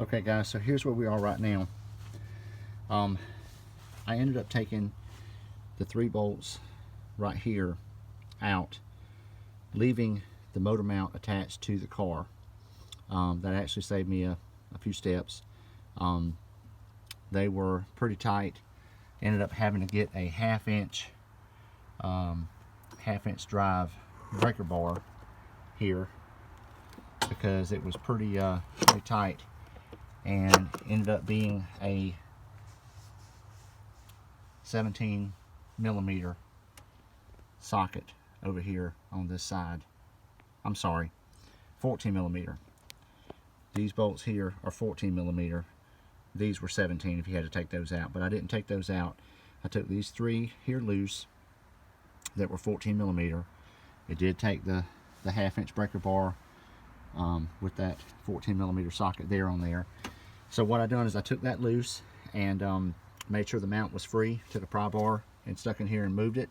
Okay guys, so here's where we are right now. I ended up taking the 3 bolts right here out, leaving the motor mount attached to the car. That actually saved me a few steps. They were pretty tight. Ended up having to get a half-inch drive breaker bar here because it was pretty tight, and ended up being a 17 millimeter socket over here on this side. I'm sorry, 14 millimeter. These bolts here are 14 millimeter. These were 17 if you had to take those out, but I didn't take those out. I took these 3 here loose that were 14 millimeter. It did take the half-inch breaker bar with that 14 millimeter socket there on there. So what I done is I took that loose and made sure the mount was free. Took a pry bar and stuck in here and moved it.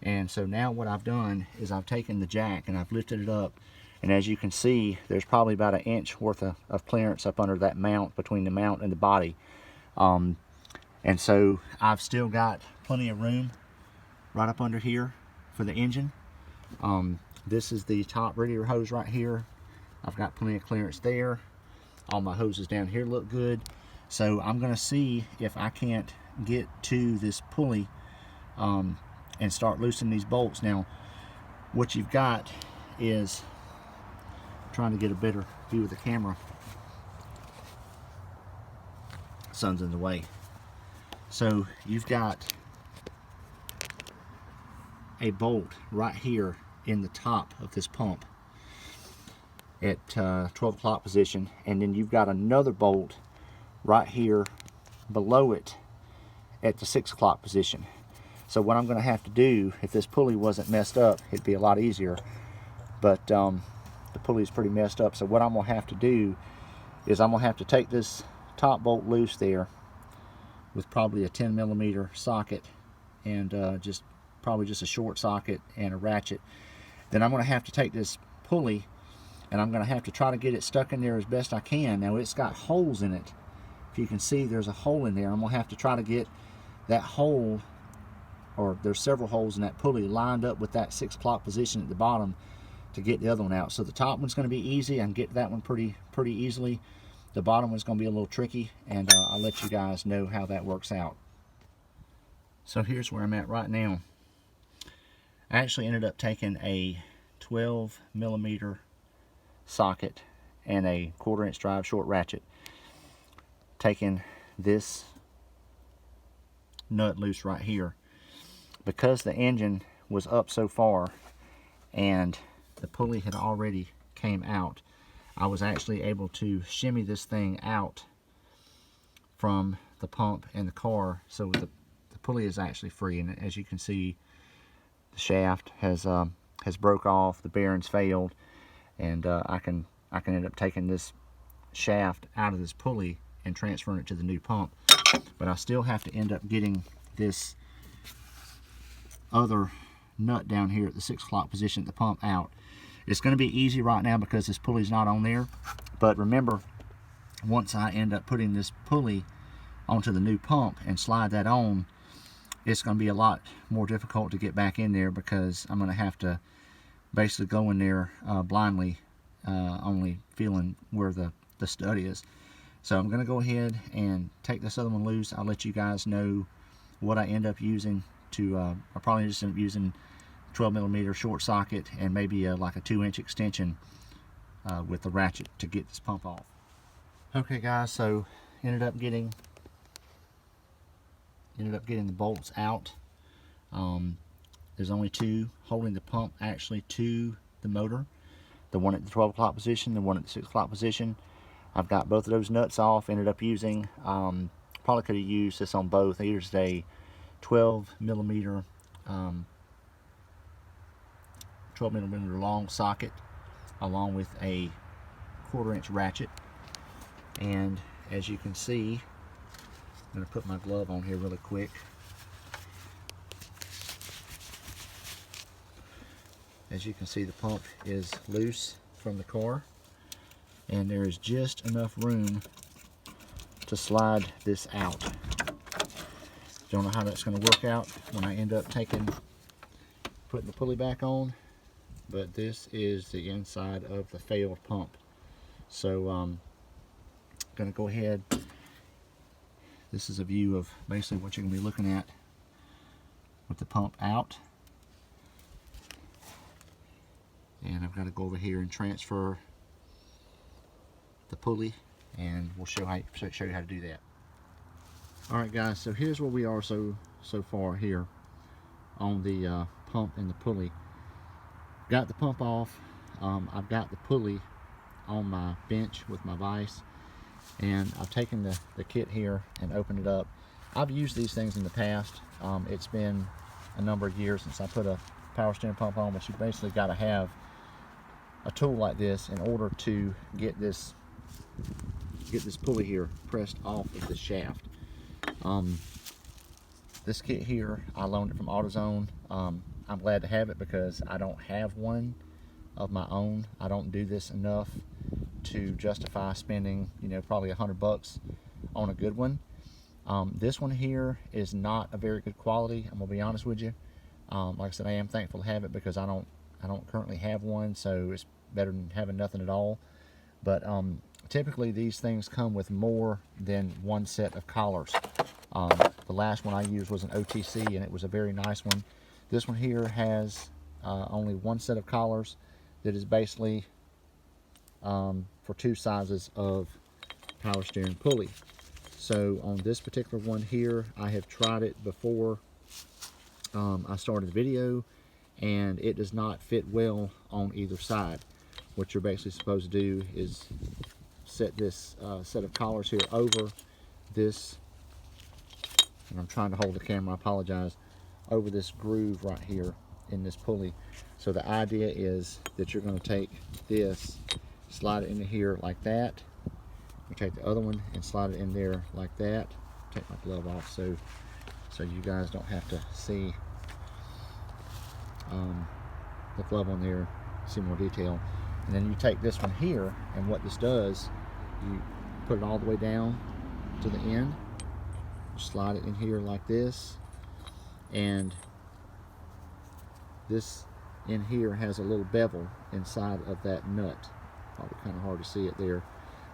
And so now what I've done is I've taken the jack and I've lifted it up, and as you can see, there's probably about 1 inch worth of clearance up under that mount, between the mount and the body. And so I've still got plenty of room right up under here for the engine. This is the top radiator hose right here. I've got plenty of clearance there. All my hoses down here look good. So I'm gonna see if I can't get to this pulley and start loosening these bolts. Now, what you've got is, trying to get a better view of the camera. Sun's in the way. So you've got a bolt right here in the top of this pump at 12 o'clock position, and then you've got another bolt right here below it at the 6 o'clock position. So what I'm going to have to do, if this pulley wasn't messed up, it'd be a lot easier, but the pulley is pretty messed up. So what I'm going to have to do is I'm going to have to take this top bolt loose there with probably a 10 millimeter socket and probably just a short socket and a ratchet. Then I'm going to have to take this pulley and I'm going to have to try to get it stuck in there as best I can. Now it's got holes in it. If you can see, there's a hole in there. I'm going to have to try to get that hole, or there's several holes in that pulley, lined up with that 6 o'clock position at the bottom to get the other one out. So the top one's going to be easy. I can get that one pretty easily. The bottom one's going to be a little tricky, and I'll let you guys know how that works out. So here's where I'm at right now. I actually ended up taking a 12 millimeter socket and a 1/4 inch drive short ratchet, taking this nut loose right here. Because the engine was up so far and the pulley had already came out, I was actually able to shimmy this thing out from the pump and the car, so the pulley is actually free. And as you can see, the shaft has broke off, the bearings failed, and I can end up taking this shaft out of this pulley and transferring it to the new pump. But I still have to end up getting this other nut down here at the 6 o'clock position at the pump out. It's going to be easy right now because this pulley's not on there, but remember, once I end up putting this pulley onto the new pump and slide that on, it's going to be a lot more difficult to get back in there, because I'm going to have to basically go in there blindly, only feeling where the stud is. So I'm going to go ahead and take this other one loose. I'll let you guys know what I end up using to, I'll probably just end up using 12 millimeter short socket and maybe like a 2-inch extension with the ratchet to get this pump off. Okay guys, so ended up getting the bolts out. There's only 2 holding the pump actually to the motor. The one at the 12 o'clock position, the one at the 6 o'clock position. I've got both of those nuts off. Ended up using, probably could have used this on both. Here's a 12 millimeter long socket along with a 1/4 inch ratchet. And as you can see, I'm going to put my glove on here really quick. As you can see, the pump is loose from the car, and there is just enough room to slide this out. Don't know how that's going to work out when I end up putting the pulley back on, but this is the inside of the failed pump. So I'm going to go ahead. This is a view of basically what you're going to be looking at with the pump out. And I've got to go over here and transfer the pulley, and we'll show you how to do that. Alright guys, so here's where we are so far here on the pump and the pulley. Got the pump off. I've got the pulley on my bench with my vise, and I've taken the kit here and opened it up. I've used these things in the past. It's been a number of years since I put a power steering pump on, but you basically got to have a tool like this in order to get this pulley here pressed off of the shaft. This kit here, I loaned it from AutoZone. I'm glad to have it because I don't have one of my own. I don't do this enough to justify spending, you know, probably $100 on a good one. This one here is not a very good quality. I'm gonna be honest with you. Like I said, I am thankful to have it because I don't currently have one, so it's better than having nothing at all. But typically these things come with more than one set of collars. The last one I used was an OTC, and it was a very nice one. This one here has only one set of collars that is basically for two sizes of power steering pulley. So on this particular one here, I have tried it before I started the video, and it does not fit well on either side. What you're basically supposed to do is set this set of collars here over this, and I'm trying to hold the camera, I apologize, over this groove right here in this pulley. So the idea is that you're going to take this, slide it into here like that. You take the other one and slide it in there like that. Take my glove off so you guys don't have to see the glove on there, see more detail. And then you take this one here, and what this does, you put it all the way down to the end, slide it in here like this, and this in here has a little bevel inside of that nut. Probably kind of hard to see it there,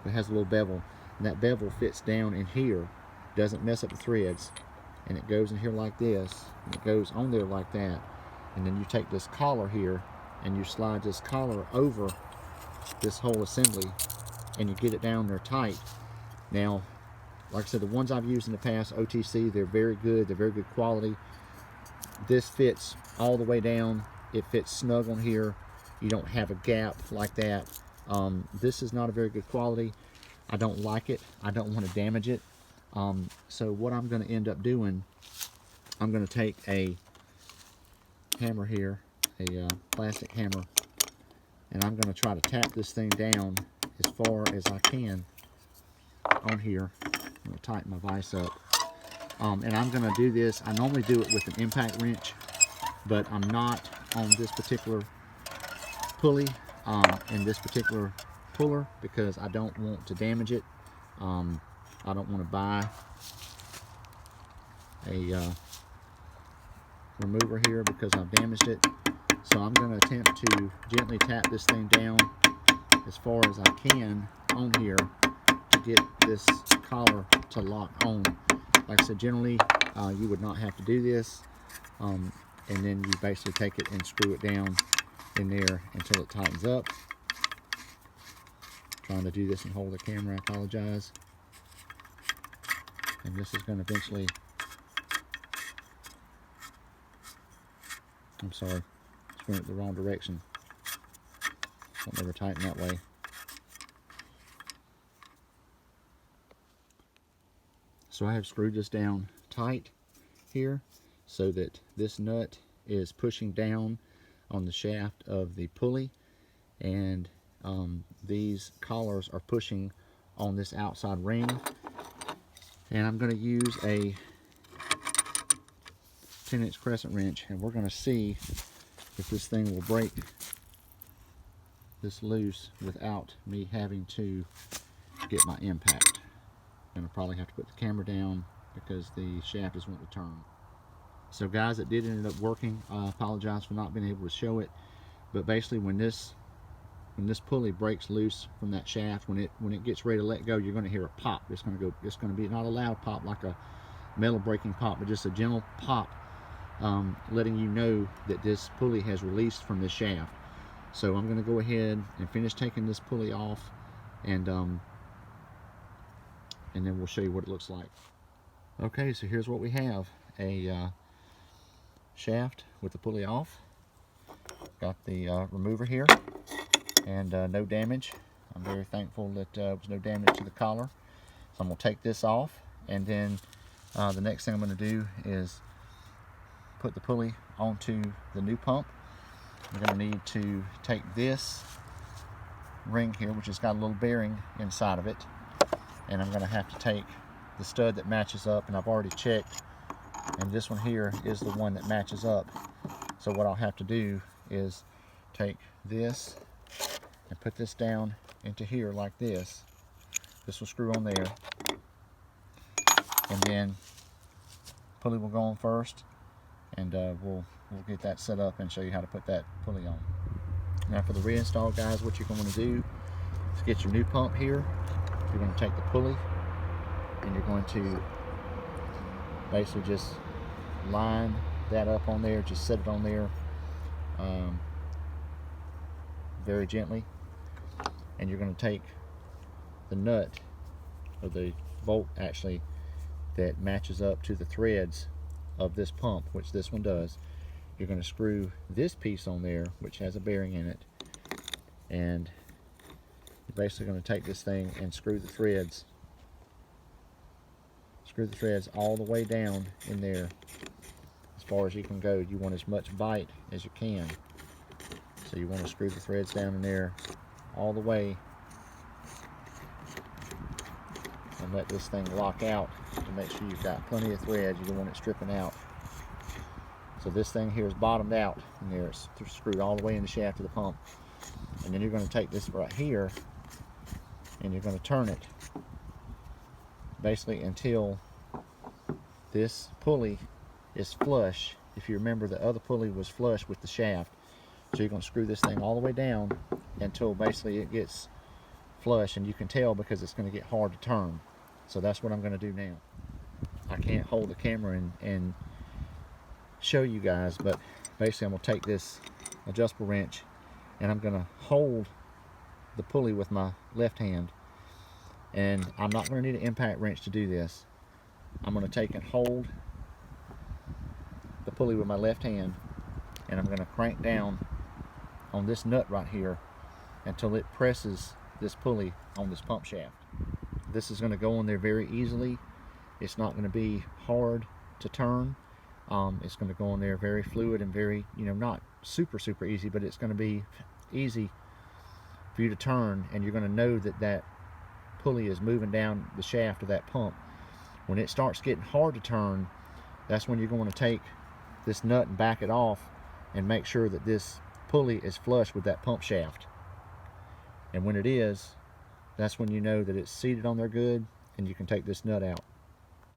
but it has a little bevel, and that bevel fits down in here, doesn't mess up the threads, and it goes in here like this, and it goes on there like that. And then you take this collar here and you slide this collar over this whole assembly, and you get it down there tight. Now, like I said, the ones I've used in the past, OTC, they're very good, they're very good quality. This fits all the way down, it fits snug on here, you don't have a gap like that. This is not a very good quality. I don't like it, I don't want to damage it. So what I'm going to end up doing, I'm going to take a hammer here, a plastic hammer, and I'm going to try to tap this thing down as far as I can on here. I'm going to tighten my vise up, and I'm going to do this. I normally do it with an impact wrench, but I'm not on this particular pulley and this particular puller because I don't want to damage it. I don't want to buy a remover here because I've damaged it. So I'm going to attempt to gently tap this thing down as far as I can on here to get this collar to lock on. Like I said, generally you would not have to do this, and then you basically take it and screw it down in there until it tightens up. Trying to do this and hold the camera, I apologize. And this is going to eventually, I'm sorry, it's going the wrong direction. Don't ever tighten that way. So I have screwed this down tight here so that this nut is pushing down on the shaft of the pulley, and these collars are pushing on this outside ring. And I'm going to use a 10-inch crescent wrench, and we're going to see if this thing will break this loose without me having to get my impact. Gonna probably have to put the camera down because the shaft is wanting to turn. So guys, it did end up working. I apologize for not being able to show it, but basically when this pulley breaks loose from that shaft, when it gets ready to let go, you're going to hear a pop. It's going to be not a loud pop like a metal breaking pop, but just a gentle pop, letting you know that this pulley has released from this shaft. So I'm going to go ahead and finish taking this pulley off, and then we'll show you what it looks like. Okay, so here's what we have: a shaft with the pulley off. Got the remover here, and no damage. I'm very thankful that there was no damage to the collar. So I'm going to take this off, and then the next thing I'm going to do is put the pulley onto the new pump. I'm going to need to take this ring here, which has got a little bearing inside of it, and I'm going to have to take the stud that matches up, and I've already checked, and this one here is the one that matches up. So what I'll have to do is take this and put this down into here like this. This will screw on there, and then pulley will go on first, and we'll get that set up and show you how to put that pulley on. Now for the reinstall, guys, what you're going to do is get your new pump here. You're going to take the pulley, and you're going to basically just line that up on there, just set it on there very gently, and you're going to take the nut, or the bolt actually, that matches up to the threads of this pump, which this one does. You're going to screw this piece on there, which has a bearing in it, and you're basically going to take this thing and screw the threads all the way down in there as far as you can go. You want as much bite as you can, so you want to screw the threads down in there all the way and let this thing lock out to make sure you've got plenty of threads. You don't want it stripping out. So this thing here is bottomed out in there. It's screwed all the way in the shaft of the pump. And then you're going to take this right here and you're going to turn it basically until this pulley is flush. If you remember, the other pulley was flush with the shaft. So you're going to screw this thing all the way down until basically it gets flush, and you can tell because it's going to get hard to turn. So that's what I'm going to do now. I can't hold the camera and show you guys, but basically I'm going to take this adjustable wrench and I'm going to hold the pulley with my left hand, and I'm not going to need an impact wrench to do this. I'm going to take and hold the pulley with my left hand, and I'm going to crank down on this nut right here until it presses this pulley on this pump shaft. This is going to go on there very easily. It's not going to be hard to turn. It's going to go on there very fluid and very, not super easy, but it's going to be easy for you to turn, and you're going to know that that pulley is moving down the shaft of that pump. When it starts getting hard to turn, that's when you're going to take this nut and back it off and make sure that this pulley is flush with that pump shaft. And when it is, that's when you know that it's seated on there good, and you can take this nut out.